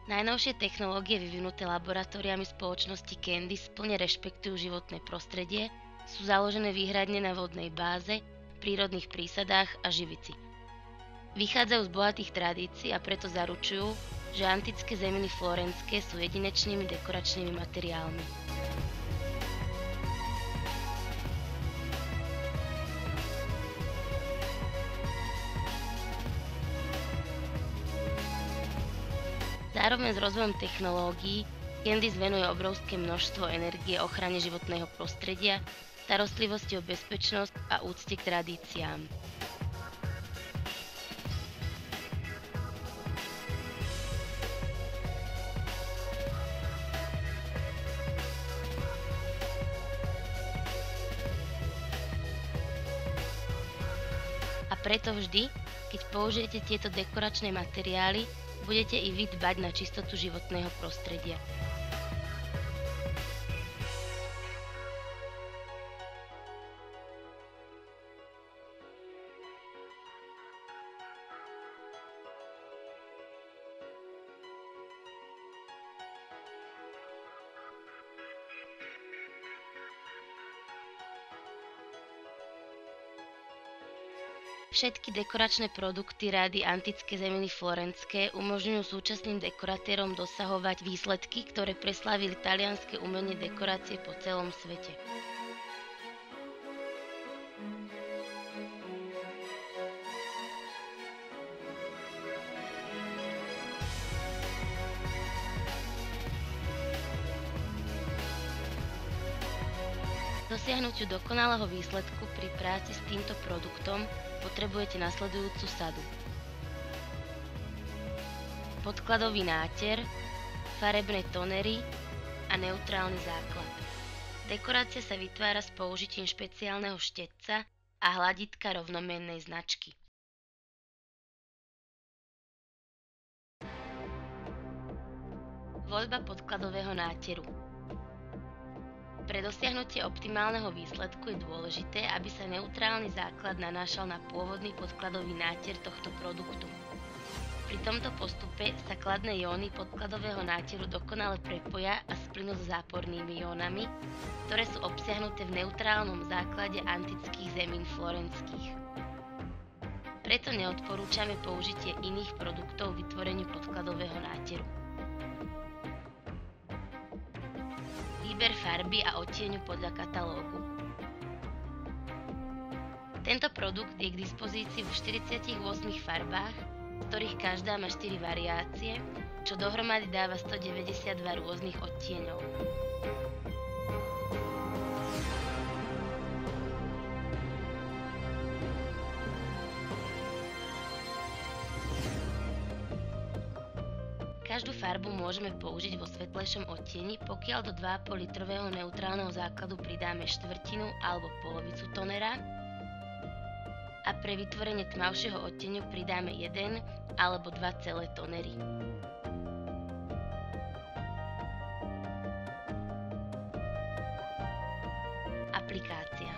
Najnovšie technológie vyvinuté laboratóriami spoločnosti Candice plne rešpektujú životné prostredie, sú založené výhradne na vodnej báze, prírodných prísadách a živici. Vychádzajú z bohatých tradícií a preto zaručujú, že antické zeminy florenské sú jedinečnými dekoračnými materiálmi. Zároveň s rozvojom technológií Candice venuje obrovské množstvo energie ochrane životného prostredia, starostlivosti o bezpečnosť a úcte k tradíciám. A preto vždy, keď použijete tieto dekoračné materiály, budete i vy dbať na čistotu životného prostredia. Všetky dekoračné produkty rády Antické zeminy florenské umožňujú súčasným dekoratérom dosahovať výsledky, ktoré preslávili talianske umenie dekorácie po celom svete. Dosiahnutiu dokonalého výsledku pri práci s týmto produktom potrebujete nasledujúcu sadu. Podkladový náter, farebné tonery a neutrálny základ. Dekorácia sa vytvára s použitím špeciálneho štetca a hladitka rovnomennej značky. Voľba podkladového náteru. Pre dosiahnutie optimálneho výsledku je dôležité, aby sa neutrálny základ nanášal na pôvodný podkladový náter tohto produktu. Pri tomto postupe sa kladné jóny podkladového náteru dokonale prepoja a splynú s zápornými jónami, ktoré sú obsiahnuté v neutrálnom základe antických zemín florenských. Preto neodporúčame použitie iných produktov k vytvoreniu podkladového náteru. Výber farby a odtieňu podľa katalógu. Tento produkt je k dispozícii v 48 farbách, z ktorých každá má 4 variácie, čo dohromady dáva 192 rôznych odtieňov. Každú farbu môžeme použiť vo svetlejšom odtieni, pokiaľ do 2,5 litrového neutrálneho základu pridáme štvrtinu alebo polovicu tonera a pre vytvorenie tmavšieho odtieňu pridáme 1 alebo 2 celé tonery. Aplikácia.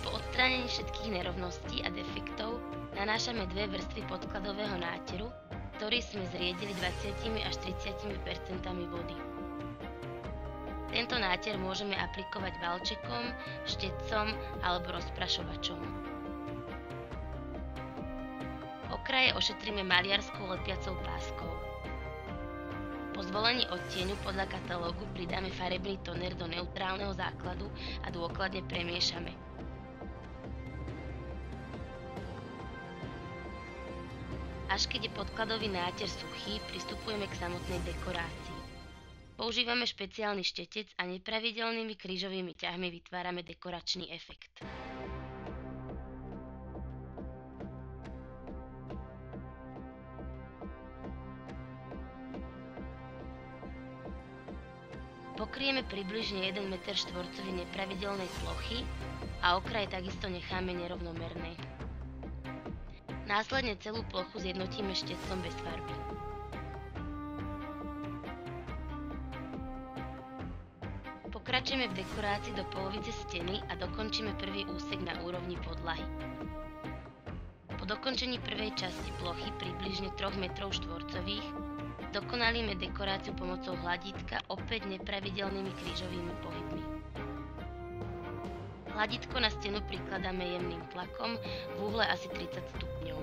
Po odstránení všetkých nerovností a defektov nanášame 2 vrstvy podkladového náteru, ktorý sme zriedili 20 až 30% vody. Tento náter môžeme aplikovať valčekom, štetcom alebo rozprašovačom. Okraje ošetríme maliarskou lepiacou páskou. Po zvolení odtieňu podľa katalógu pridáme farebný toner do neutrálneho základu a dôkladne premiešame. Až keď je podkladový náter suchý, pristupujeme k samotnej dekorácii. Používame špeciálny štetec a nepravidelnými krížovými ťahmi vytvárame dekoračný efekt. Pokrieme približne 1 m štvorcový nepravidelnej plochy a okraje takisto necháme nerovnomerné. Následne celú plochu zjednotíme štetcom bez farby. Pokračujeme v dekorácii do polovice steny a dokončíme prvý úsek na úrovni podlahy. Po dokončení prvej časti plochy približne 3 m štvorcových dokonalíme dekoráciu pomocou hladítka opäť nepravidelnými krížovými pohybmi. Hladítko na stenu prikladáme jemným tlakom v úhle asi 30 stupňov.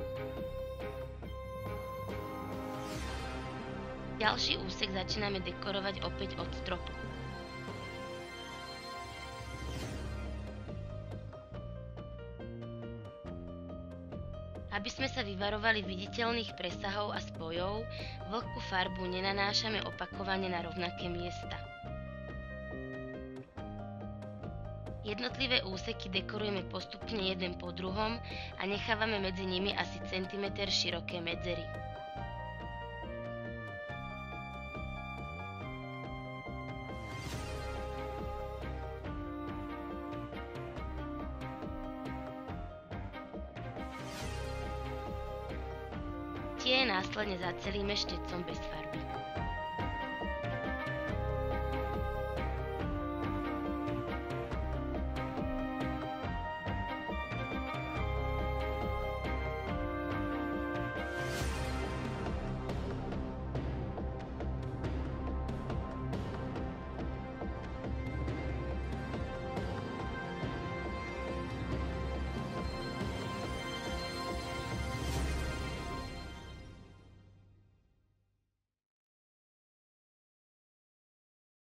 Ďalší úsek začíname dekorovať opäť od stropu. Aby sme sa vyvarovali viditeľných presahov a spojov, vlhkú farbu nenanášame opakovane na rovnaké miesta. Jednotlivé úseky dekorujeme postupne jeden po druhom a nechávame medzi nimi asi centimeter široké medzery. Tie následne zacelíme štecom bez farby.